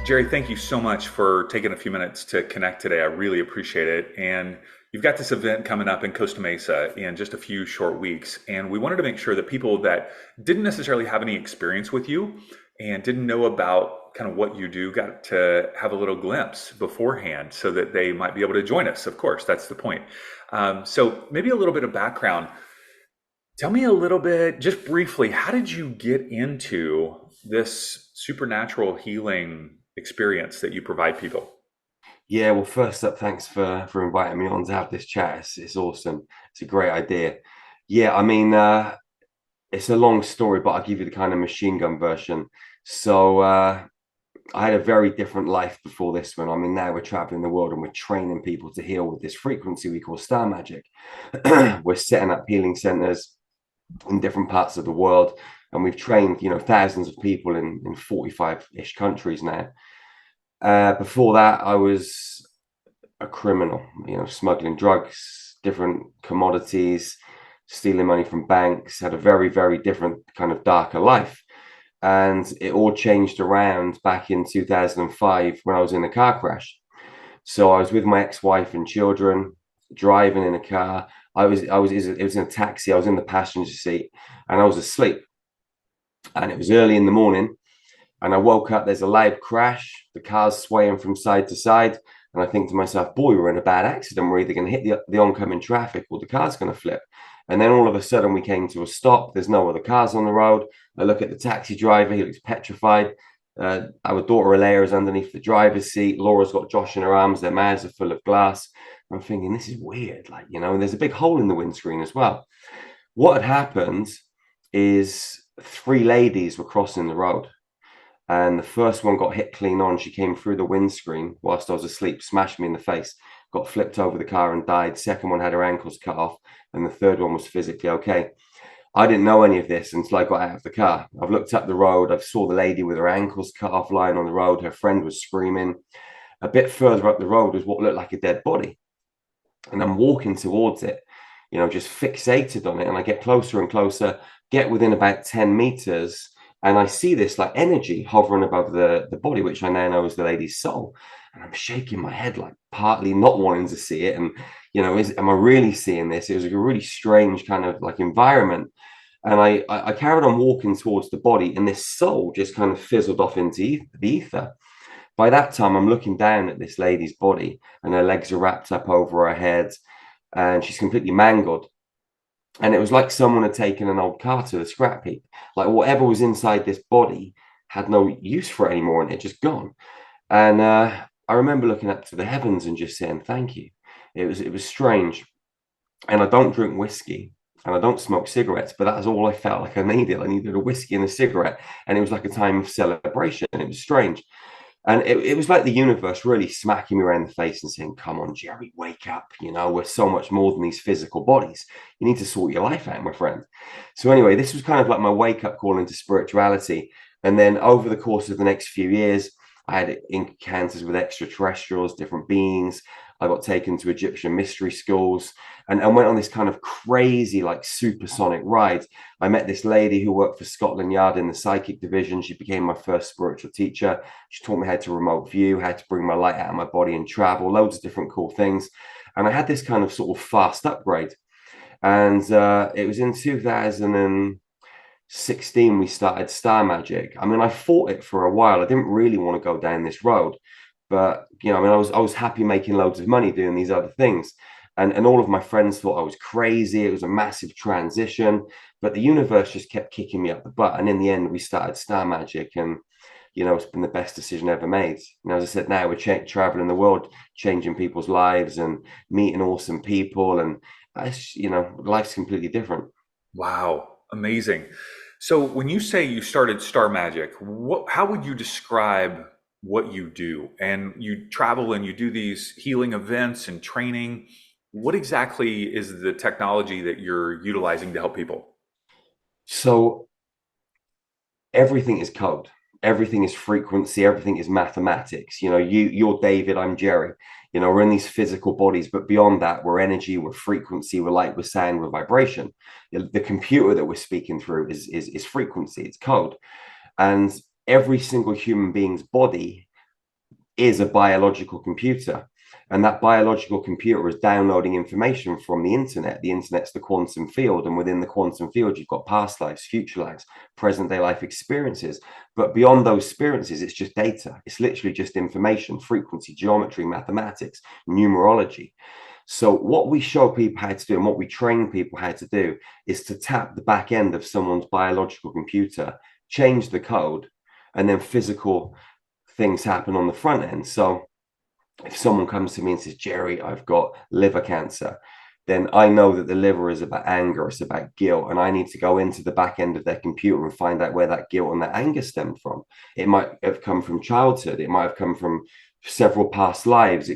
Jerry, thank you so much for taking a few minutes to connect today. I really appreciate it. And you've got this event coming up in Costa Mesa in just a few short weeks. And we wanted to make sure that people that didn't necessarily have any experience with you and didn't know about kind of what you do got to have a little glimpse beforehand so that they might be able to join us. Of course, that's the point. So maybe a little bit of background. Tell me a little bit, just briefly, how did you get into this supernatural healing experience that you provide people? Yeah, well, first up, thanks for inviting me on to have this chat. It's awesome. It's a great idea. Yeah, it's a long story, but I'll give you the kind of machine gun version. So I had a very different life before this one. I mean, now we're traveling the world and we're training people to heal with this frequency we call star magic. We're setting up healing centers in different parts of the world, and we've trained, thousands of people in 45-ish countries now. Before that, I was a criminal, smuggling drugs, different commodities, stealing money from banks, had a very, very different kind of darker life. And it all changed around back in 2005 when I was in a car crash. So I was with my ex-wife and children, driving in a car. It was in a taxi. I was in the passenger seat and I was asleep. And it was early in the morning and I woke up, there's a loud crash, the car's swaying from side to side. And I think to myself, boy, we're in a bad accident. We're either going to hit the oncoming traffic or the car's going to flip. And then all of a sudden we came to a stop. There's no other cars on the road. I look at the taxi driver. He looks petrified. Our daughter Alea is underneath the driver's seat. Laura's got Josh in her arms. Their mouths are full of glass. I'm thinking, this is weird. And there's a big hole in the windscreen as well. What had happened is three ladies were crossing the road, and the first one got hit clean on. She came through the windscreen whilst I was asleep, smashed me in the face, got flipped over the car and died. Second one had her ankles cut off, and the third one was physically okay. I didn't know any of this until I got out of the car. I've looked up the road. I saw the lady with her ankles cut off lying on the road. Her friend was screaming. A bit further up the road was what looked like a dead body. And I'm walking towards it, just fixated on it. And I get closer and closer, get within about 10 meters, and I see this like energy hovering above the body, which I now know is the lady's soul. And I'm shaking my head, like partly not wanting to see it. And, am I really seeing this? It was like a really strange kind of like environment. And I carried on walking towards the body, and this soul just kind of fizzled off into the ether. By that time, I'm looking down at this lady's body, and her legs are wrapped up over her head, and she's completely mangled. And it was like someone had taken an old car to the scrap heap. Like whatever was inside this body had no use for it anymore, and it just gone. And I remember looking up to the heavens and just saying, "Thank you." It was strange. And I don't drink whiskey, and I don't smoke cigarettes, but that's all I felt like I needed. I needed a whiskey and a cigarette, and it was like a time of celebration. It was strange. And it was like the universe really smacking me around the face and saying, "Come on, Jerry, wake up. We're so much more than these physical bodies. You need to sort your life out, my friend." So, anyway, this was kind of like my wake up call into spirituality. And then over the course of the next few years, I had encounters with extraterrestrials, different beings. I got taken to Egyptian mystery schools and went on this kind of crazy, like supersonic ride. I met this lady who worked for Scotland Yard in the psychic division. She became my first spiritual teacher. She taught me how to remote view, how to bring my light out of my body and travel, loads of different cool things. And I had this kind of sort of fast upgrade. And it was in 2016 we started Star Magic. I mean, I fought it for a while. I didn't really want to go down this road, but I was happy making loads of money doing these other things. And all of my friends thought I was crazy. It was a massive transition, but the universe just kept kicking me up the butt. And in the end, we started Star Magic, and it's been the best decision ever made. As I said, now we're traveling the world, changing people's lives and meeting awesome people, and life's completely different. Wow, amazing. So when you say you started Star Magic, how would you describe what you do? And you travel and you do these healing events and training. What exactly is the technology that you're utilizing to help people? So everything is code, everything is frequency, everything is mathematics. You're David, I'm Jerry. We're in these physical bodies, but beyond that, we're energy, we're frequency, we're light, we're sound, we're vibration. The computer that we're speaking through is frequency, it's code. And every single human being's body is a biological computer. And that biological computer is downloading information from the internet. The internet's the quantum field. And within the quantum field, you've got past lives, future lives, present day life experiences. But beyond those experiences, it's just data. It's literally just information, frequency, geometry, mathematics, numerology. So what we show people how to do and what we train people how to do is to tap the back end of someone's biological computer, change the code, and then physical things happen on the front end. So if someone comes to me and says, Jerry, I've got liver cancer, then I know that the liver is about anger, it's about guilt, and I need to go into the back end of their computer and find out where that guilt and that anger stemmed from. It might have come from childhood, it might have come from several past lives,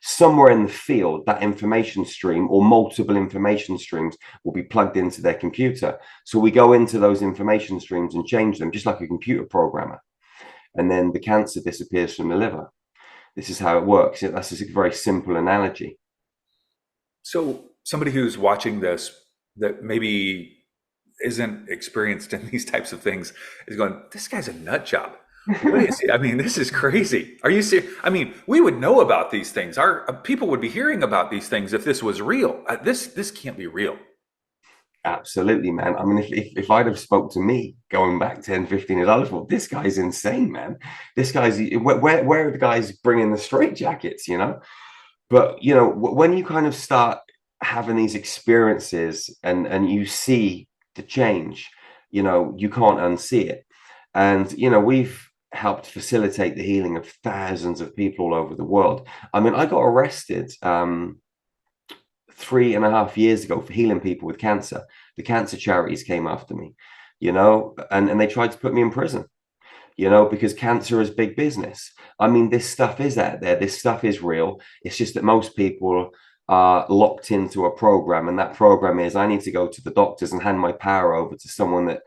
somewhere in the field, that information stream or multiple information streams will be plugged into their computer. So we go into those information streams and change them, just like a computer programmer. And then the cancer disappears from the liver. This is how it works. That's just a very simple analogy. So somebody who's watching this that maybe isn't experienced in these types of things is going, this guy's a nut job. What is he? I mean, this is crazy. Are you serious? I mean, we would know about these things. Our people would be hearing about these things if this was real. This can't be real. Absolutely, man. I mean, if I'd have spoke to me going back 10, 15 years, I'd have thought, this guy's insane, man. This guy's, where are the guys bringing the straight jackets, But, when you kind of start having these experiences and you see the change, you can't unsee it. And, we've helped facilitate the healing of thousands of people all over the world. I mean, I got arrested 3.5 years ago for healing people with cancer. The cancer charities came after me, and they tried to put me in prison, because cancer is big business. I mean, this stuff is out there. This stuff is real. It's just that most people are locked into a program, and that program is I need to go to the doctors and hand my power over to someone that,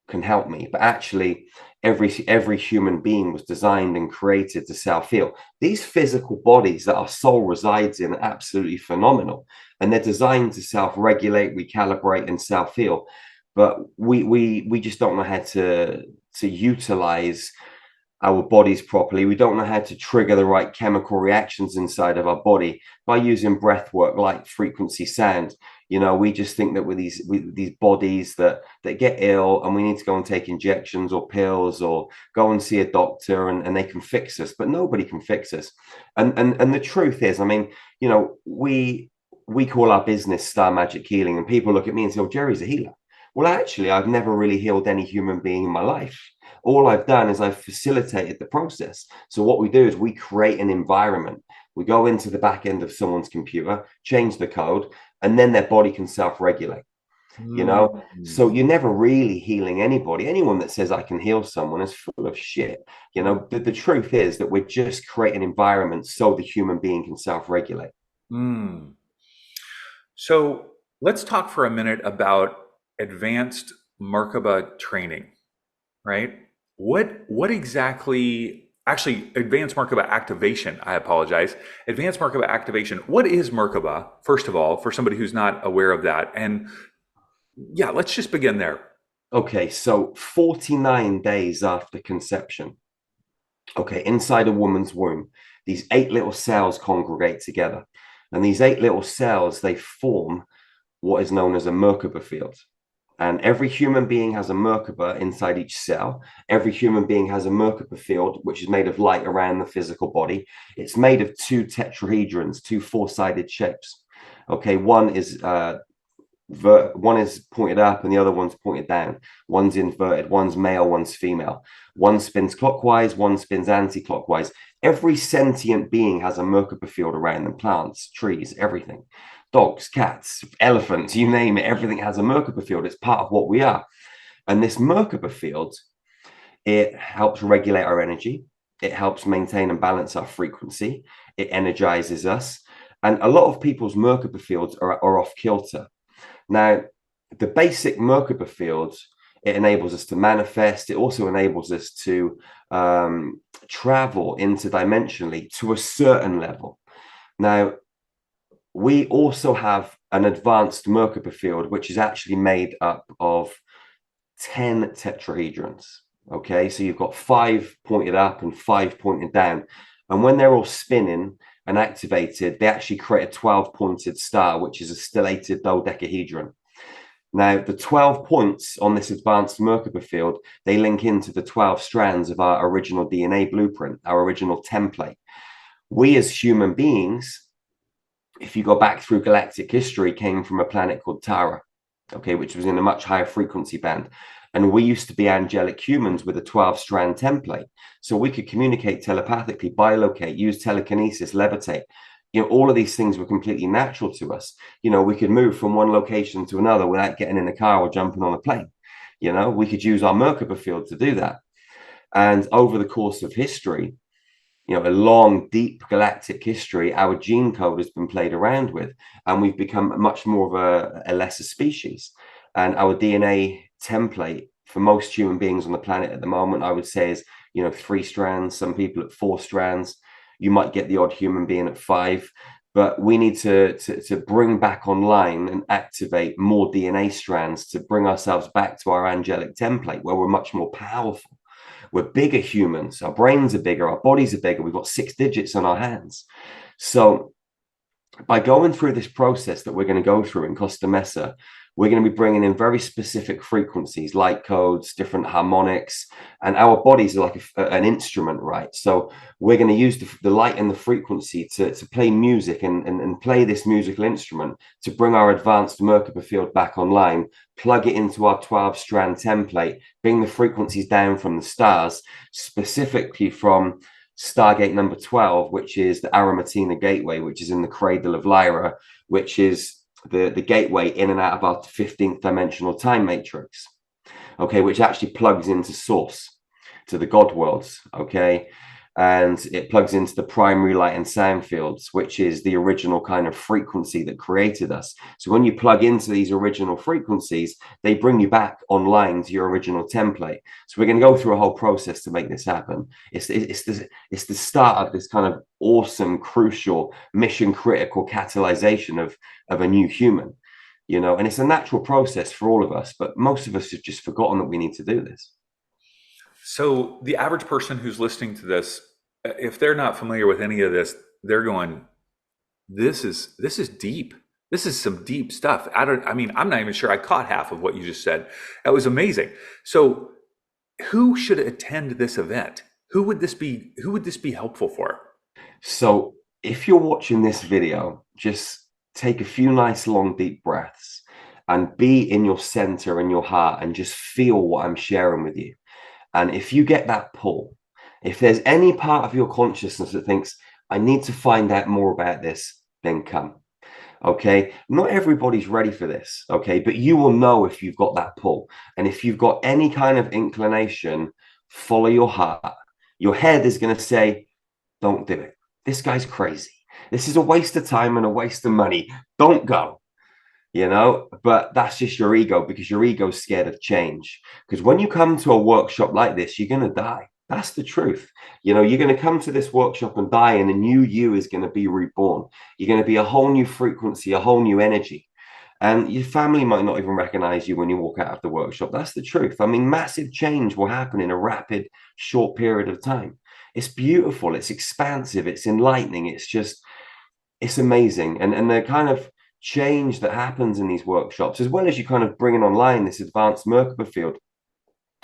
can help me. But actually, every human being was designed and created to self-heal. These physical bodies that our soul resides in are absolutely phenomenal, and they're designed to self-regulate, recalibrate, and self-heal. But we just don't know how to utilize our bodies properly. We don't know how to trigger the right chemical reactions inside of our body by using breath work, light, frequency, sound. We just think that with these bodies that get ill and we need to go and take injections or pills or go and see a doctor and they can fix us, but nobody can fix us. And the truth is, I mean, we call our business Star Magic Healing, and people look at me and say, oh, Jerry's a healer. Well, actually, I've never really healed any human being in my life. All I've done is I've facilitated the process. So what we do is we create an environment. We go into the back end of someone's computer, change the code, and then their body can self-regulate. So you're never really healing anybody. Anyone that says I can heal someone is full of shit. The truth is that we're just creating an environment so the human being can self-regulate. So let's talk for a minute about advanced Merkaba training, right? What exactly, actually, advanced Merkaba activation, I apologize. Advanced Merkaba activation, what is Merkaba, first of all, for somebody who's not aware of that? And yeah, let's just begin there. Okay, so 49 days after conception, inside a woman's womb, these 8 little cells congregate together. And these 8 little cells, they form what is known as a Merkaba field. And every human being has a Merkaba inside each cell. Every human being has a Merkaba field, which is made of light around the physical body. It's made of 2 tetrahedrons, 2 4-sided shapes. One is pointed up and the other one's pointed down. One's inverted, one's male, one's female. One spins clockwise, one spins anti-clockwise. Every sentient being has a Merkaba field around them, plants, trees, everything. Dogs, cats, elephants, you name it, everything has a Merkaba field. It's part of what we are. And this Merkaba field, it helps regulate our energy. It helps maintain and balance our frequency. It energizes us. And a lot of people's Merkaba fields are off kilter. Now, the basic Merkaba fields, it enables us to manifest. It also enables us to travel interdimensionally to a certain level. Now, we also have an advanced Merkaba field, which is actually made up of 10 tetrahedrons. Okay, so you've got 5 pointed up and 5 pointed down. And when they're all spinning and activated, they actually create a 12 pointed star, which is a stellated dodecahedron. Now, the 12 points on this advanced Merkaba field, they link into the 12 strands of our original DNA blueprint, our original template. We as human beings, if you go back through galactic history, came from a planet called Tara, okay, which was in a much higher frequency band. And we used to be angelic humans with a 12-strand template. So we could communicate telepathically, bilocate, use telekinesis, levitate. All of these things were completely natural to us. We could move from one location to another without getting in a car or jumping on a plane. We could use our Merkaba field to do that. And over the course of history, a long, deep galactic history, our gene code has been played around with, and we've become much more of a lesser species. And our DNA template for most human beings on the planet at the moment, I would say, is 3 strands. Some people at 4 strands. You might get the odd human being at 5, but we need to bring back online and activate more DNA strands to bring ourselves back to our angelic template, where we're much more powerful. We're bigger humans. Our brains are bigger. Our bodies are bigger. We've got 6 digits on our hands. So by going through this process that we're going to go through in Costa Mesa, we're going to be bringing in very specific frequencies, light codes, different harmonics, and our bodies are like an instrument, right? So we're going to use the light and the frequency to play music and play this musical instrument to bring our advanced Merkaba field back online, plug it into our 12-strand template, bring the frequencies down from the stars, specifically from Stargate number 12, which is the Aramatena Gateway, which is in the cradle of Lyra, which is the gateway in and out of our 15th dimensional time matrix, okay, which actually plugs into source, to the God worlds, okay, and it plugs into the primary light and sound fields, which is the original kind of frequency that created us. So when you plug into these original frequencies, they bring you back online to your original template. So we're going to go through a whole process to make this happen. It's the start of this kind of awesome, crucial, mission critical catalyzation of a new human, and it's a natural process for all of us, but most of us have just forgotten that we need to do this. So the average person who's listening to this, if they're not familiar with any of this, they're going, this is deep. This is some deep stuff. I'm not even sure I caught half of what you just said. That was amazing. So who should attend this event? Who would this be helpful for? So if you're watching this video, just take a few nice long deep breaths and be in your center and your heart and just feel what I'm sharing with you. And if you get that pull, if there's any part of your consciousness that thinks, I need to find out more about this, then come. Okay. Not everybody's ready for this. Okay. But you will know if you've got that pull. And if you've got any kind of inclination, follow your heart. Your head is going to say, don't do it. This guy's crazy. This is a waste of time and a waste of money. Don't go. But that's just your ego, because your ego's scared of change. Because when you come to a workshop like this, you're going to die. That's the truth. You're going to come to this workshop and die, and a new you is going to be reborn. You're going to be a whole new frequency, a whole new energy. And your family might not even recognize you when you walk out of the workshop. That's the truth. I mean, massive change will happen in a rapid, short period of time. It's beautiful. It's expansive. It's enlightening. It's amazing. And the kind of change that happens in these workshops, as well as you kind of bringing online this advanced Merkaba field,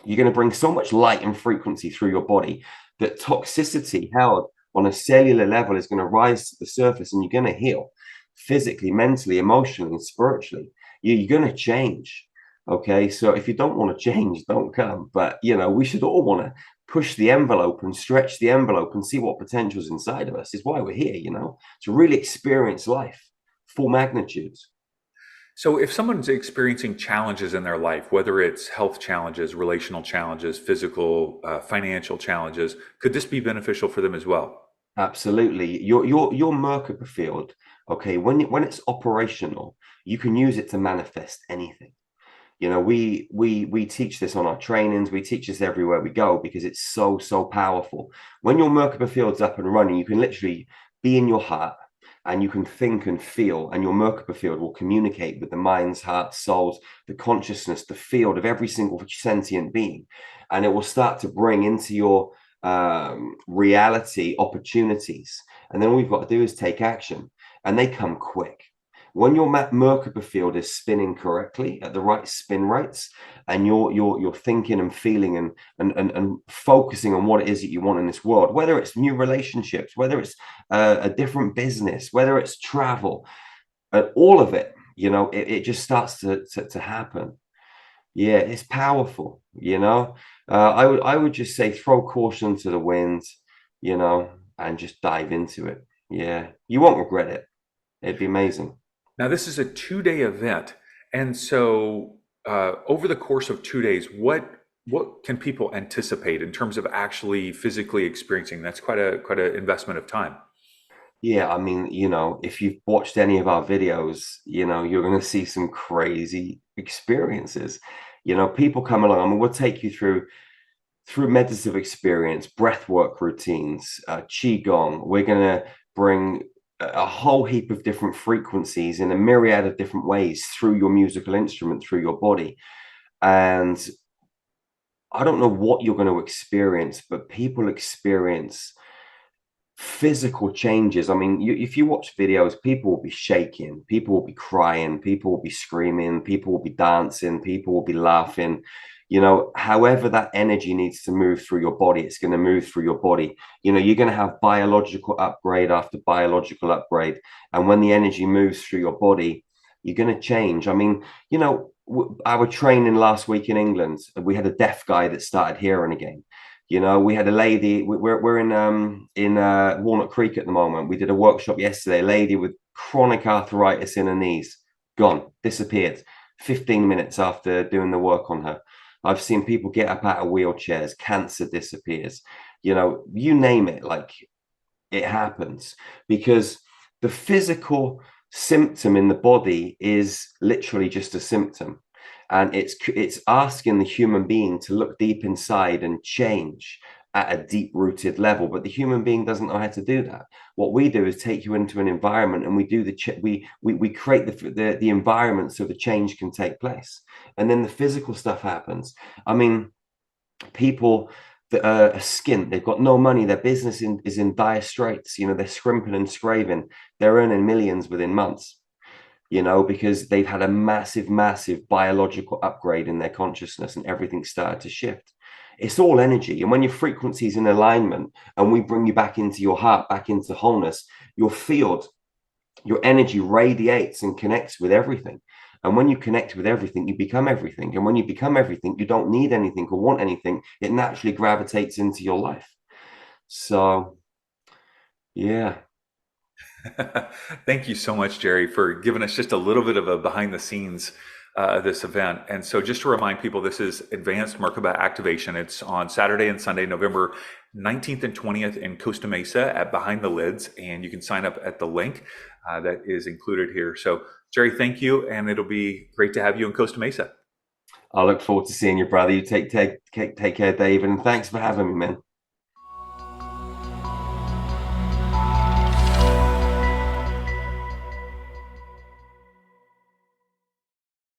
you're going to bring so much light and frequency through your body that toxicity held on a cellular level is going to rise to the surface, and you're going to heal physically, mentally, emotionally, and spiritually. You're going to change. Okay. So if you don't want to change, don't come. But, we should all want to push the envelope and stretch the envelope and see what potential's inside of us. Is why we're here, to really experience life full magnitudes. So if someone's experiencing challenges in their life, whether it's health challenges, relational challenges, physical, financial challenges, could this be beneficial for them as well? Absolutely. Your Merkaba field, okay, when it's operational, you can use it to manifest anything. We teach this on our trainings, we teach this everywhere we go, because it's so powerful. When your Merkaba field's up and running, you can literally be in your heart, and you can think and feel, and your Merkaba field will communicate with the minds, hearts, souls, the consciousness, the field of every single sentient being, and it will start to bring into your reality opportunities. And then all you've got to do is take action, and they come quick. When your Merkaba field is spinning correctly at the right spin rates, and you're thinking and feeling and focusing on what it is that you want in this world, whether it's new relationships, whether it's a different business, whether it's travel, all of it, it just starts to happen. Yeah, it's powerful. I would just say throw caution to the wind, and just dive into it. Yeah, you won't regret it. It'd be amazing. Now, this is a 2 day event. And so, over the course of 2 days, what can people anticipate in terms of actually physically experiencing? That's quite a investment of time. Yeah, I mean, if you've watched any of our videos, you're going to see some crazy experiences. People come along. I mean, we'll take you through meditative experience, breath work routines, qigong. We're going to bring a whole heap of different frequencies in a myriad of different ways through your musical instrument, through your body. And I don't know what you're going to experience, but people experience physical changes. I mean, if you watch videos, people will be shaking, people will be crying, people will be screaming, people will be dancing, people will be laughing. However that energy needs to move through your body, it's going to move through your body. You're going to have biological upgrade after biological upgrade. And when the energy moves through your body, you're going to change. I mean, our training last week in England, we had a deaf guy that started hearing again. We had a lady. We're in Walnut Creek at the moment. We did a workshop yesterday. A lady with chronic arthritis in her knees, gone, disappeared. 15 minutes after doing the work on her. I've seen people get up out of wheelchairs. Cancer disappears. You name it. Like, it happens because the physical symptom in the body is literally just a symptom, and it's asking the human being to look deep inside and change at a deep rooted level, but the human being doesn't know how to do that. What we do is take you into an environment, and we do we create the environment so the change can take place, and then the physical stuff happens. I mean, people that are skint, they've got no money, their business is in dire straits, they're scrimping and scraping, they're earning millions within months, because they've had a massive biological upgrade in their consciousness, and everything started to shift. It's all energy, and when your frequency is in alignment and we bring you back into your heart, back into wholeness, your field, your energy radiates and connects with everything. And when you connect with everything, you become everything. And when you become everything, you don't need anything or want anything. It naturally gravitates into your life. So, yeah. Thank you so much, Jerry, for giving us just a little bit of a behind the scenes of this event. And so, just to remind people, this is Advanced Merkaba Activation. It's on Saturday and Sunday, November 19th and 20th in Costa Mesa at Behind the Lids. And you can sign up at the link that is included here. So, Jerry, thank you. And it'll be great to have you in Costa Mesa. I look forward to seeing you, brother. You take care, David. And thanks for having me, man.